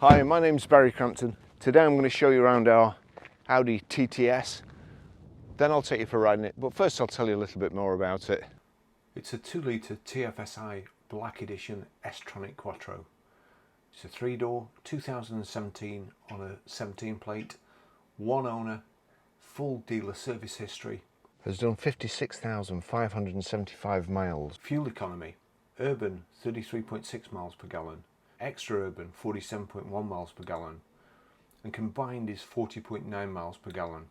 Hi, my name's Barry Crampton. Today I'm going to show you around our Audi TTS. Then I'll take you for riding it, but first I'll tell you a little bit more about it. It's a 2-litre TFSI Black Edition S-Tronic Quattro. It's a 3-door, 2017 on a 17 plate, one owner, full dealer service history. Has done 56,575 miles. Fuel economy, urban 33.6 miles per gallon. Extra urban 47.1 miles per gallon, and combined is 40.9 miles per gallon.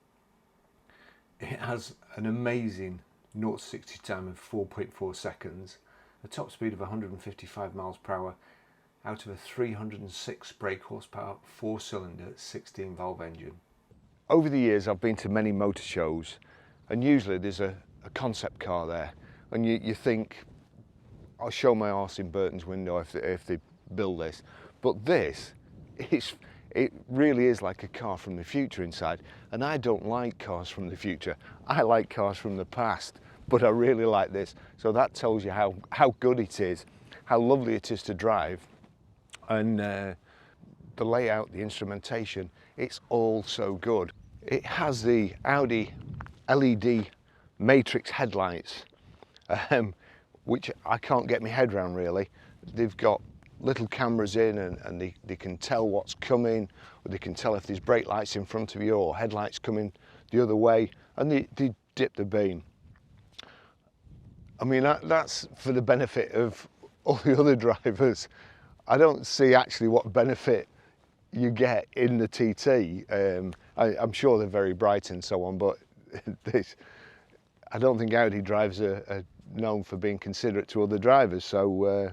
It has an amazing 0 to 60 time of 4.4 seconds, a top speed of 155 miles per hour out of a 306 brake horsepower 4-cylinder 16 valve engine. Over the years I've been to many motor shows, and usually there's a concept car there, and you think, I'll show my arse in Burton's window if they build this. But this, it really is like a car from the future inside, and I don't like cars from the future. I like cars from the past, but I really like this. So that tells you how good it is, how lovely it is to drive, and the layout, the instrumentation, it's all so good. It has the Audi LED matrix headlights, which I can't get my head around really. They've got little cameras in, and they can tell what's coming, or they can tell if there's brake lights in front of you or headlights coming the other way, and they dip the beam. I mean, that's for the benefit of all the other drivers. I don't see actually what benefit you get in the TT. I'm sure they're very bright and so on, but I don't think Audi drivers are known for being considerate to other drivers, so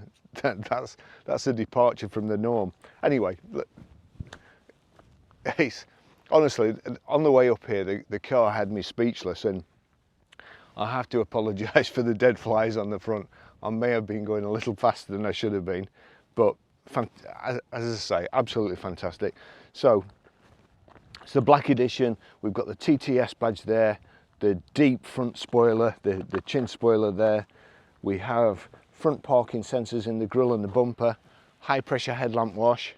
that's a departure from the norm. Anyway, look, honestly, on the way up here, the car had me speechless, and I have to apologise for the dead flies on the front. I may have been going a little faster than I should have been, but as I say, absolutely fantastic. So it's the Black Edition. We've got the TTS badge there, the deep front spoiler, the chin spoiler there. We have front parking sensors in the grille and the bumper, high pressure headlamp wash.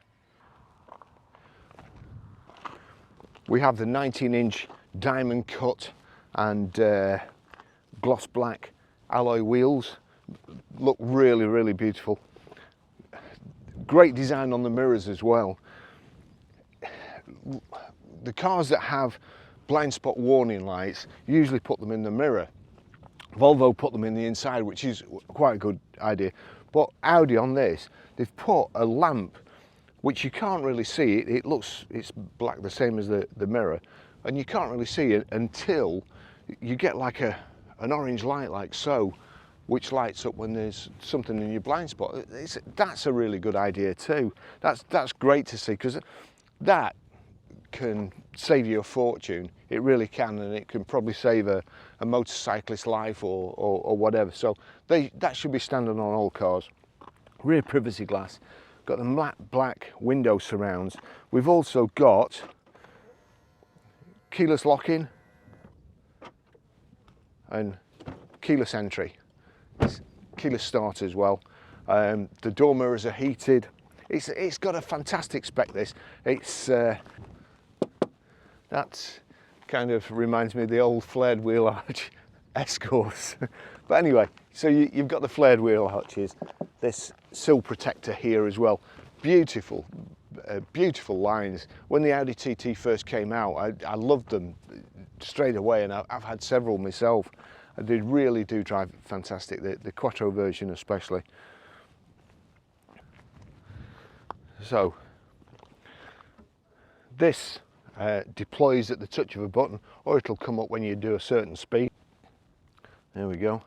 We have the 19-inch diamond cut and gloss black alloy wheels. Look really, really beautiful. Great design on the mirrors as well. The cars that have blind spot warning lights usually put them in the mirror. Volvo put them in the inside, which is quite a good idea. But Audi on this, they've put a lamp which you can't really see. It's black, the same as the mirror, and you can't really see it until you get like an orange light like so, which lights up when there's something in your blind spot. That's a really good idea too. That's great to see, because that can save you a fortune. It really can, and it can probably save a motorcyclist's life or whatever. So that should be standard on all cars. Rear privacy glass, got the matte black window surrounds. We've also got keyless lock-in and keyless entry. It's keyless start as well. The door mirrors are heated. It's got a fantastic spec, this. That kind of reminds me of the old flared wheel arch Escorts. But anyway, so you've got the flared wheel arches, this sill protector here as well. Beautiful, beautiful lines. When the Audi TT first came out, I loved them straight away, and I've had several myself. They really do drive fantastic, the Quattro version especially. So this deploys at the touch of a button, or it'll come up when you do a certain speed. There we go.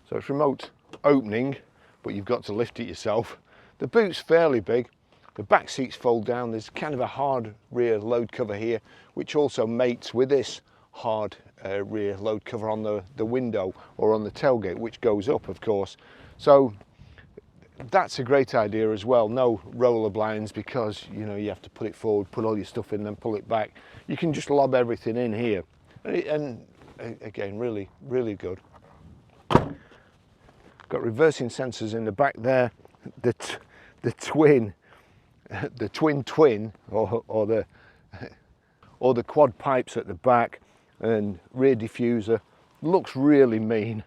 So it's remote opening, but you've got to lift it yourself. The boot's fairly big. The back seats fold down. There's kind of a hard rear load cover here, which also mates with this hard rear load cover on the window or on the tailgate, which goes up, of course. So that's a great idea as well. No roller blinds, because you know you have to put it forward, put all your stuff in, then pull it back. You can just lob everything in here, and again, really, really good. Got reversing sensors in the back there. The the twin or the quad pipes at the back and rear diffuser. Looks really mean.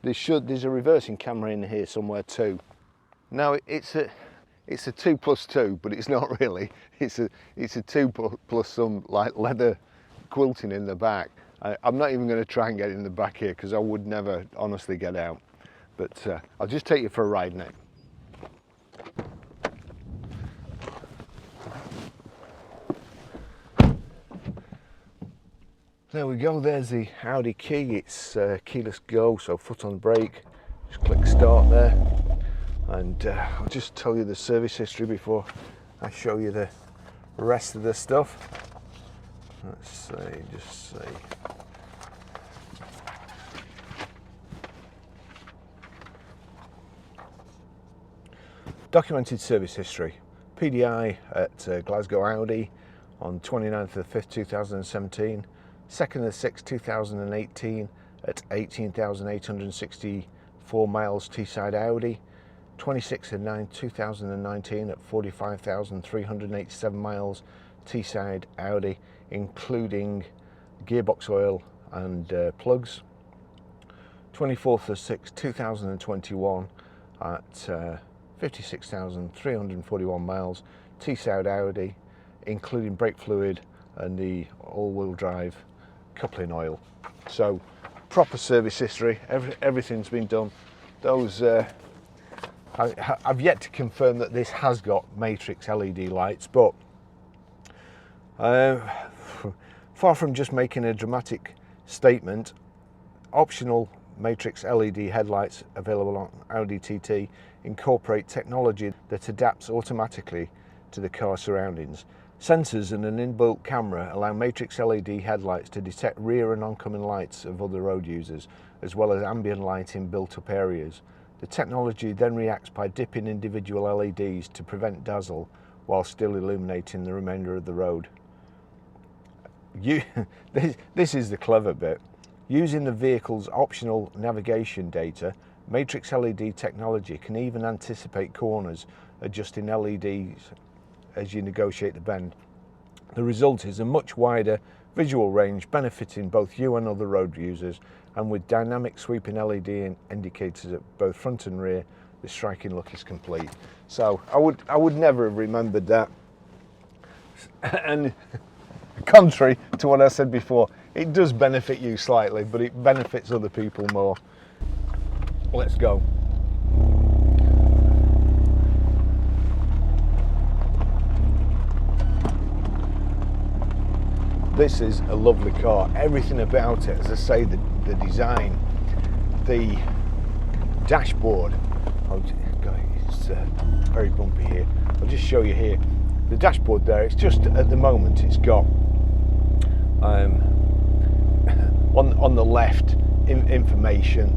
There's a reversing camera in here somewhere too. Now it's a 2+2, but it's not really. It's a 2 plus some like leather quilting in the back. I'm not even going to try and get in the back here because I would never honestly get out. But I'll just take you for a ride in it. There we go, there's the Audi key. It's keyless go, so foot on brake. Just click start there. And I'll just tell you the service history before I show you the rest of the stuff. Let's see, just see. Documented service history. PDI at Glasgow Audi on 29th of the 5th 2017, 2nd of the 6th 2018 at 18,864 miles Teesside Audi, 26th of 9th 2019 at 45,387 miles Teesside Audi, including gearbox oil and plugs. 24th of 6th 2021 at 56,341 miles Teesside Audi, including brake fluid and the all-wheel drive coupling oil. So proper service history, everything's been done. Those I've yet to confirm that this has got matrix LED lights, but far from just making a dramatic statement, optional matrix LED headlights available on Audi TT incorporate technology that adapts automatically to the car surroundings. Sensors and an inbuilt camera allow matrix LED headlights to detect rear and oncoming lights of other road users, as well as ambient light in built-up areas. The technology then reacts by dipping individual LEDs to prevent dazzle while still illuminating the remainder of the road. This is the clever bit. Using the vehicle's optional navigation data, matrix LED technology can even anticipate corners, adjusting LEDs as you negotiate the bend. The result is a much wider visual range, benefiting both you and other road users, and with dynamic sweeping LED indicators at both front and rear, the striking look is complete. So I would never have remembered that. And contrary to what I said before, it does benefit you slightly, but it benefits other people more. Let's go. This is a lovely car. Everything about it, as I say, the design, the dashboard. It's very bumpy here. I'll just show you here. The dashboard there, it's just at the moment it's got on the left information,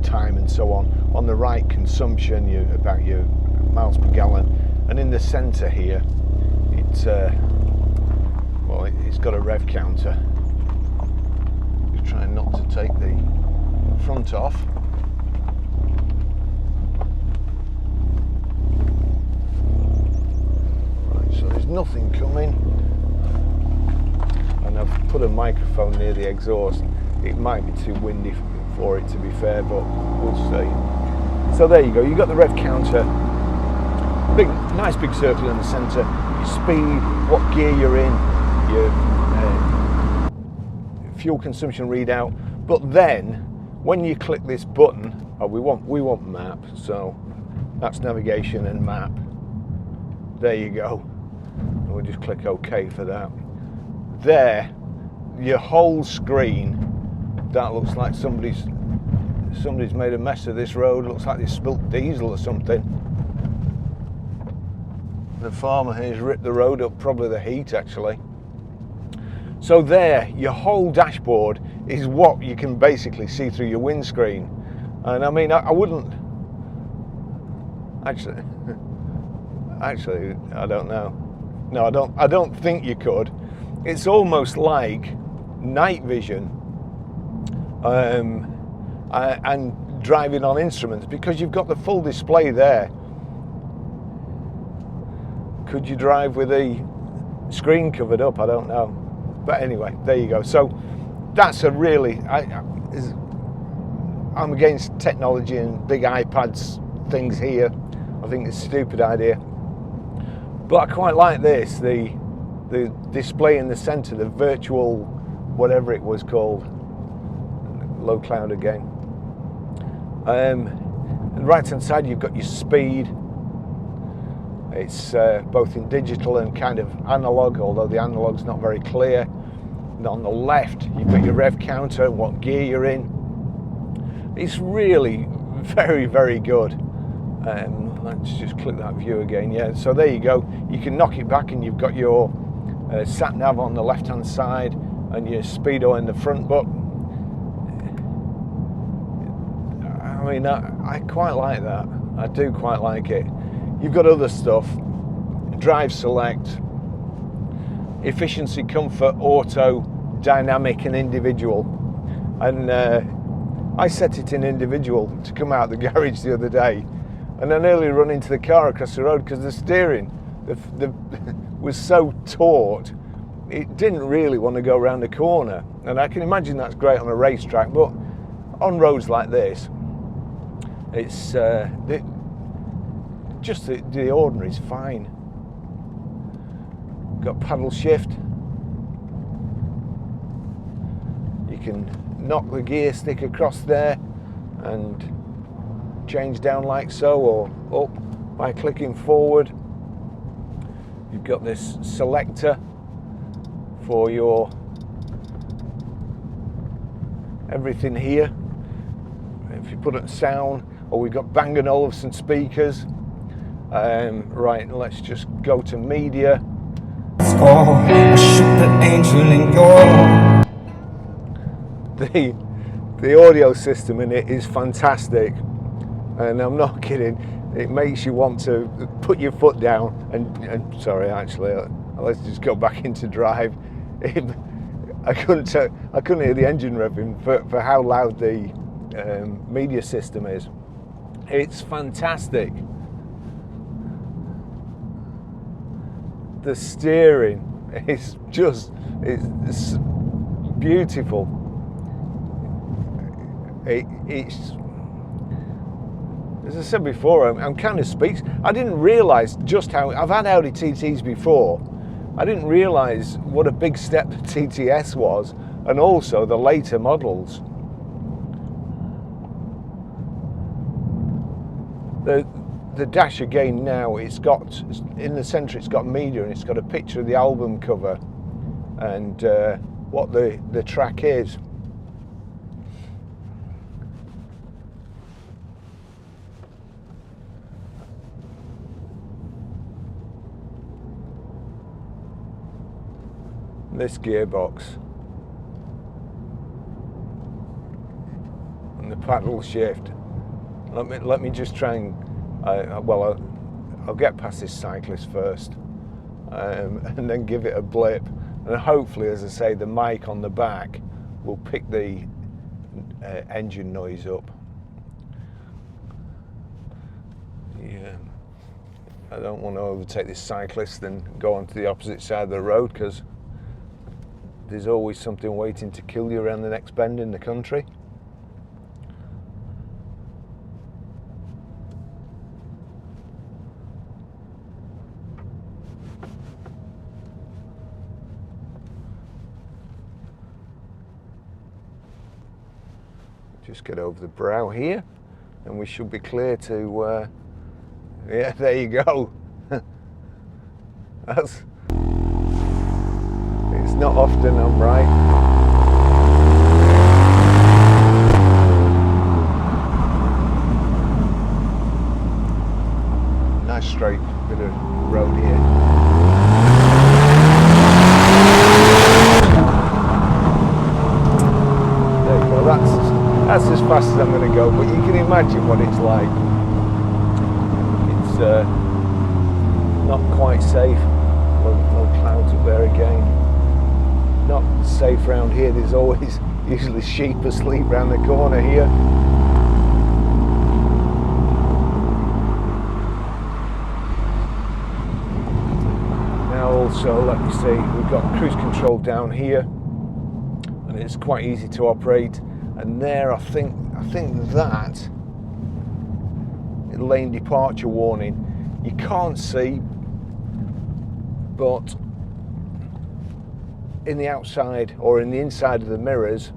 time and so on. On the right, consumption, about your miles per gallon, and in the centre here, it's got a Rev Counter. Just trying not to take the front off. Right, so there's nothing coming, and I've put a microphone near the exhaust. It might be too windy for it, to be fair, but we'll see. So there you go, you've got the Rev Counter, nice big circle in the centre, your speed, what gear you're in, your fuel consumption readout. But then when you click this button, we want map, so that's navigation and map. There you go, and we'll just click OK for that. There, your whole screen, that looks like somebody's made a mess of this road. It looks like they spilt diesel or something. The farmer has ripped the road up, probably the heat actually. So there, your whole dashboard is what you can basically see through your windscreen. And I mean, I wouldn't actually I don't know. No, I don't think you could. It's almost like night vision and driving on instruments, because you've got the full display there. could you drive with the screen covered up? I don't know. But anyway, there you go. So that's a really, I'm against technology and big iPads things here. I think it's a stupid idea. But I quite like this, the display in the centre, the virtual, whatever it was called, low cloud again. On the right hand side you've got your speed. It's both in digital and kind of analog, although the analog's not very clear. And on the left you've got your rev counter and what gear you're in. It's really very, very good. Let's just click that view again. Yeah, so there you go. You can knock it back and you've got your sat nav on the left hand side and your speedo in the front. But I mean, I quite like that. I do quite like it. You've got other stuff: drive select, efficiency, comfort, auto, dynamic and individual. And I set it in individual to come out the garage the other day, and I nearly run into the car across the road because the steering was so taut it didn't really want to go around the corner. And I can imagine that's great on a racetrack, but on roads like this, it's just the ordinary is fine. Got paddle shift. You can knock the gear stick across there and change down like so, or up by clicking forward. You've got this selector for your everything here. If you put it sound, or we've got Bang & Olufsen speakers. Right, let's just go to media. The audio system in it is fantastic, and I'm not kidding. It makes you want to put your foot down and sorry, actually, let's just go back into drive. I couldn't hear the engine revving for how loud the media system is. It's fantastic. The steering is just, it's beautiful. It's, as I said before, I'm kind of speaks. I didn't realise just how, I've had Audi TTs before. I didn't realise what a big step the TTS was, and also the later models. The dash again now, it's got, in the centre it's got media, and it's got a picture of the album cover and what the track is. This gearbox and the paddle shift. Let me just try and I'll get past this cyclist first, and then give it a blip, and hopefully, as I say, the mic on the back will pick the engine noise up. Yeah, I don't want to overtake this cyclist and go onto the opposite side of the road, because there's always something waiting to kill you around the next bend in the country. Just get over the brow here and we should be clear to, yeah, there you go. That's, it's not often I'm right. Nice straight bit of road here. There you go, that's as fast as I'm going to go, but you can imagine what it's like. It's not quite safe. No clouds up there again. Not safe around here. There's always usually sheep asleep round the corner here. So let me see, we've got cruise control down here, and it's quite easy to operate. And there, I think that lane departure warning, you can't see, but in the outside or in the inside of the mirrors,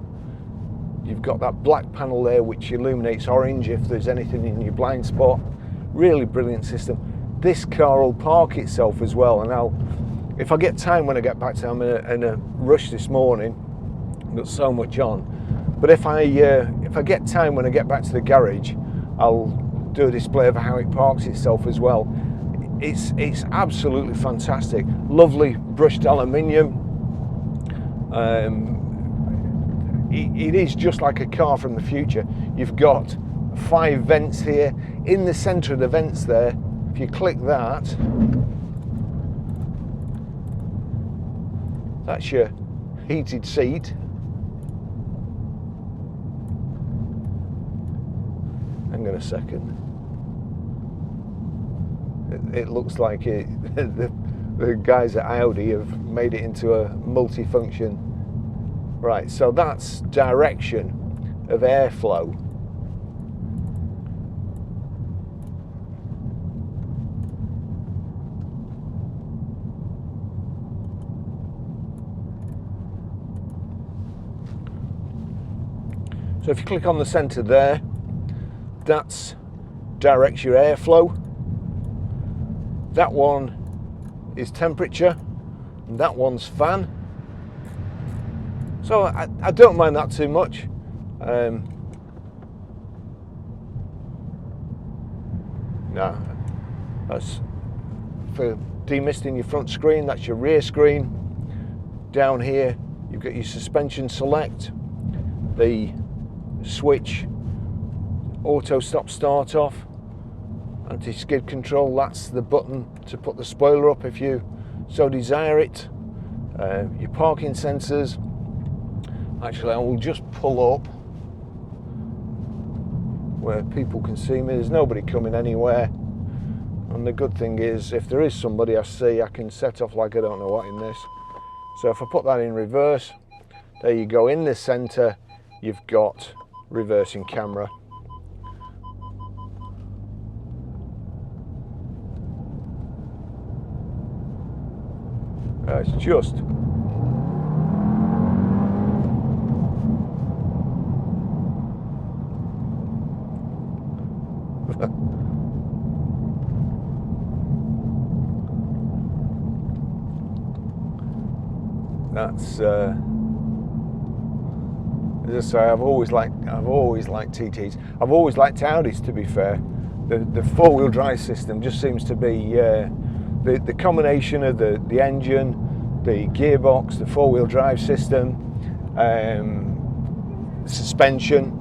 you've got that black panel there which illuminates orange if there's anything in your blind spot. Really brilliant system. This car will park itself as well, and if I get time when I get back to, I'm in a rush this morning, I've got so much on, but if I get time when I get back to the garage, I'll do a display of how it parks itself as well. It's absolutely fantastic. Lovely brushed aluminium. It is just like a car from the future. You've got 5 vents here. In the centre of the vents there, if you click that, that's your heated seat. Hang on a second. It looks like the guys at Audi have made it into a multi-function. Right, so that's direction of airflow. So if you click on the centre there, that's directs your airflow. That one is temperature, and that one's fan. So I don't mind that too much. No, that's for demisting your front screen. That's your rear screen. Down here, you've got your suspension select, the switch, auto stop start off, anti-skid control. That's the button to put the spoiler up if you so desire it. Your parking sensors. Actually, I will just pull up where people can see me. There's nobody coming anywhere, and the good thing is, if there is somebody I see, I can set off like I don't know what in this. So if I put that in reverse, there you go. In the centre, you've got reversing camera. It's just that's as I say, I've always liked TTs. I've always liked Audis, to be fair. The four-wheel drive system just seems to be the combination of the engine, the gearbox, the four-wheel drive system, suspension,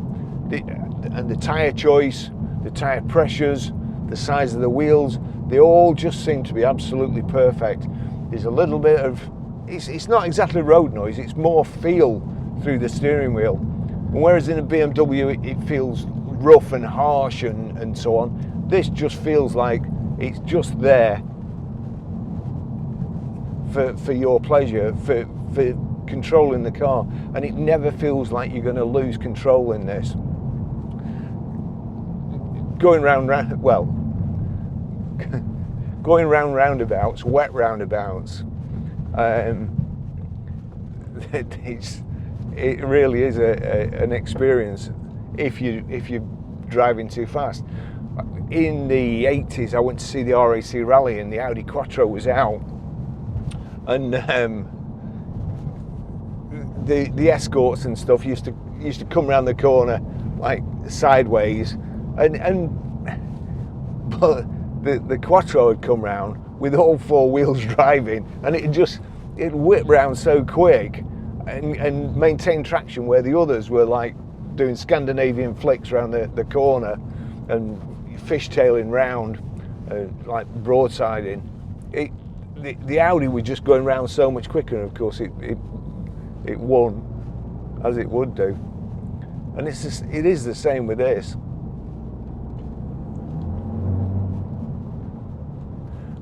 and the tyre choice, the tyre pressures, the size of the wheels, they all just seem to be absolutely perfect. There's a little bit of, it's not exactly road noise, it's more feel through the steering wheel. And whereas in a BMW it feels rough and harsh and so on, this just feels like it's just there for your pleasure, for controlling the car, and it never feels like you're going to lose control in this. Going round roundabouts, wet roundabouts, it really is an experience if you're driving too fast. In the 80s, I went to see the RAC rally, and the Audi Quattro was out, and the escorts and stuff used to come around the corner like sideways, but the Quattro had come round with all four wheels driving, and it whipped round so quick and maintained traction where the others were like doing Scandinavian flicks around the corner and fishtailing round, like broadsiding. The Audi was just going round so much quicker, and of course it won, as it would do. And it is the same with this.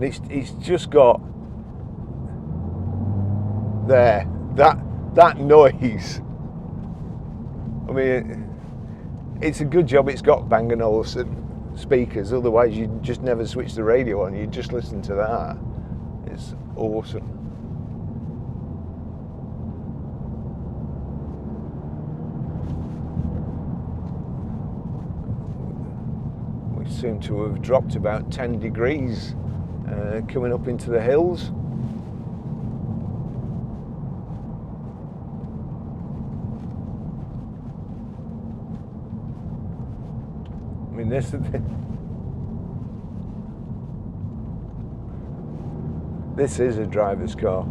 It's just got there, that noise. I mean, it's a good job it's got Bang & Olufsen speakers, otherwise you'd just never switch the radio on, you'd just listen to that. It's awesome. We seem to have dropped about 10 degrees coming up into the hills. I mean, this is a driver's car.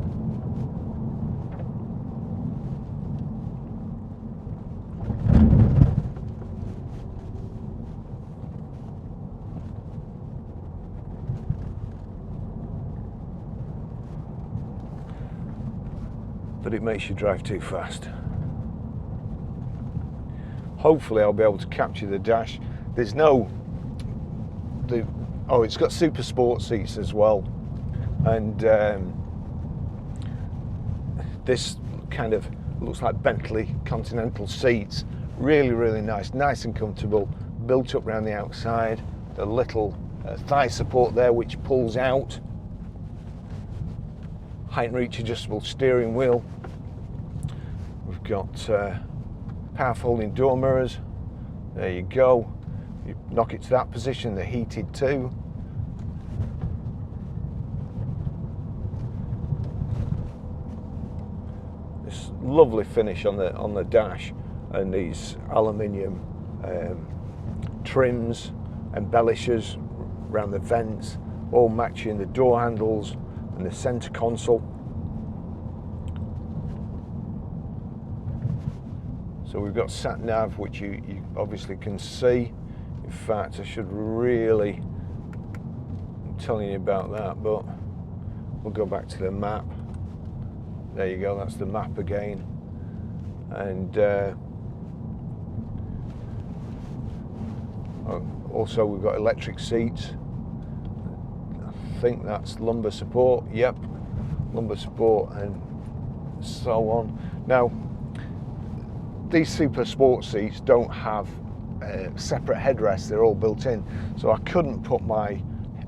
But it makes you drive too fast. Hopefully I'll be able to capture the dash. There's no, it's got super sport seats as well, and this kind of looks like Bentley Continental seats. Really nice and comfortable, built up around the outside. The little thigh support there which pulls out. Height and reach adjustable steering wheel. We've got power folding door mirrors. There you go. You knock it to that position, they're heated too. This lovely finish on the dash, and these aluminium trims, embellishers around the vents, all matching the door handles and the center console. So we've got sat nav, which you obviously can see. In fact, I should really, I'm telling you about that, but we'll go back to the map. There you go, that's the map again. And also we've got electric seats. I think that's lumbar support. Yep, lumbar support and so on. Now, these super sport seats don't have separate headrests, they're all built in. So I couldn't put my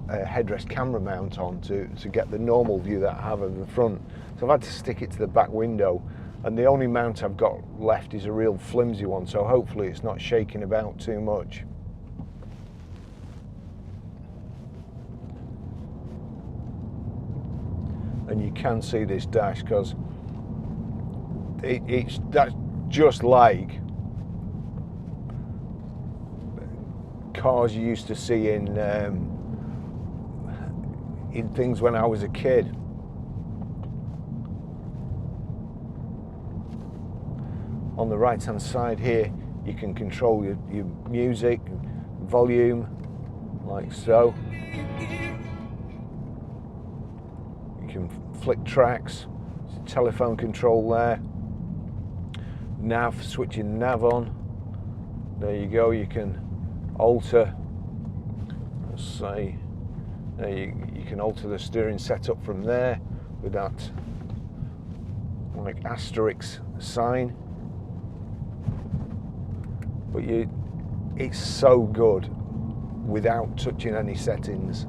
headrest camera mount on to get the normal view that I have of the front. So I've had to stick it to the back window, and the only mount I've got left is a real flimsy one, so hopefully it's not shaking about too much. And you can see this dash because that's just like cars you used to see in things when I was a kid. On the right hand side here you can control your music, volume, like so. You can flick tracks, there's a telephone control there. Nav, switching nav on. There you go, you can alter, let's say, you can alter the steering setup from there with that like asterisk sign. But it's so good without touching any settings.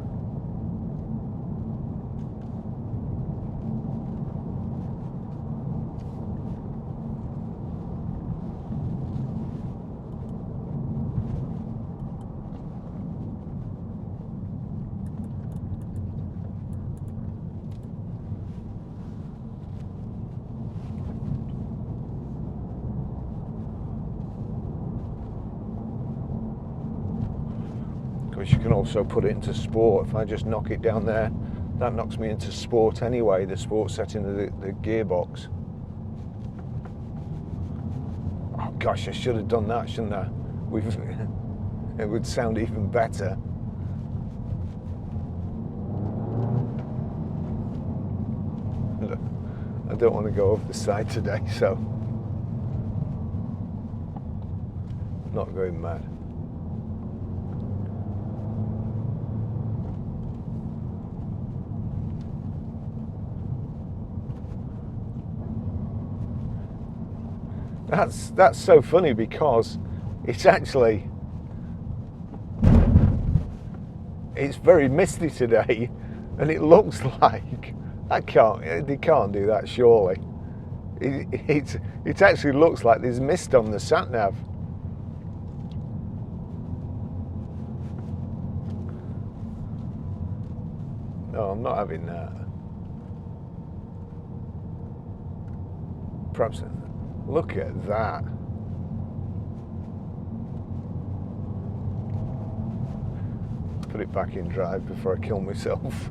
You can also put it into sport. If I just knock it down there, that knocks me into sport anyway, the sport setting of the gearbox. Oh gosh, I should have done that, shouldn't I? It would sound even better. I don't want to go over the side today, so I'm not going mad. That's so funny because it's actually, it's very misty today, and it looks like they can't do that surely. It actually looks like there's mist on the sat nav. No, I'm not having that. Perhaps, look at that. Put it back in drive before I kill myself.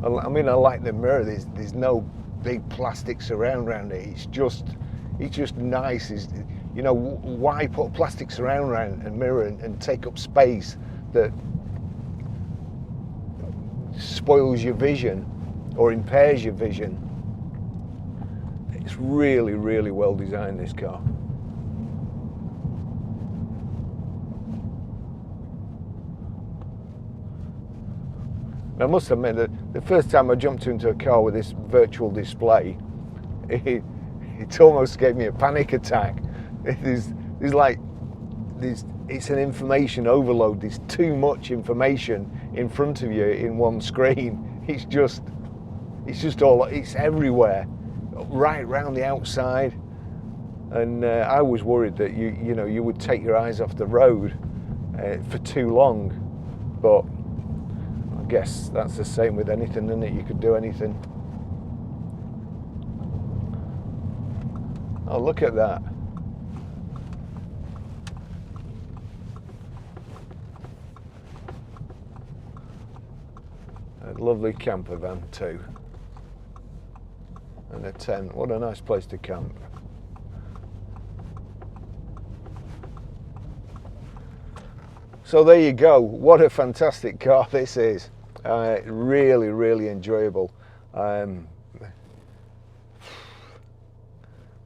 I mean, I like the mirror. There's no big plastic surround around it. It's just nice. You know, why put a plastic surround around a mirror and take up space that spoils your vision or impairs your vision? It's really, really well designed, this car. I must admit that the first time I jumped into a car with this virtual display, it almost gave me a panic attack. It's an information overload. There's too much information in front of you in one screen. It's everywhere, right round the outside. And I was worried that you would take your eyes off the road for too long, but I guess that's the same with anything, isn't it? You could do anything. Oh, look at that. A lovely camper van too. And a tent. What a nice place to camp. So there you go. What a fantastic car this is. Really, really enjoyable.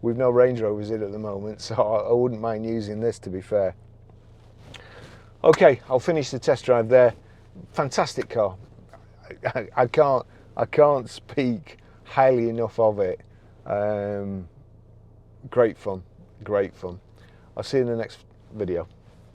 We've no Range Rovers in at the moment, so I wouldn't mind using this, to be fair. Okay, I'll finish the test drive there. Fantastic car. I can't speak highly enough of it. Great fun, great fun. I'll see you in the next video.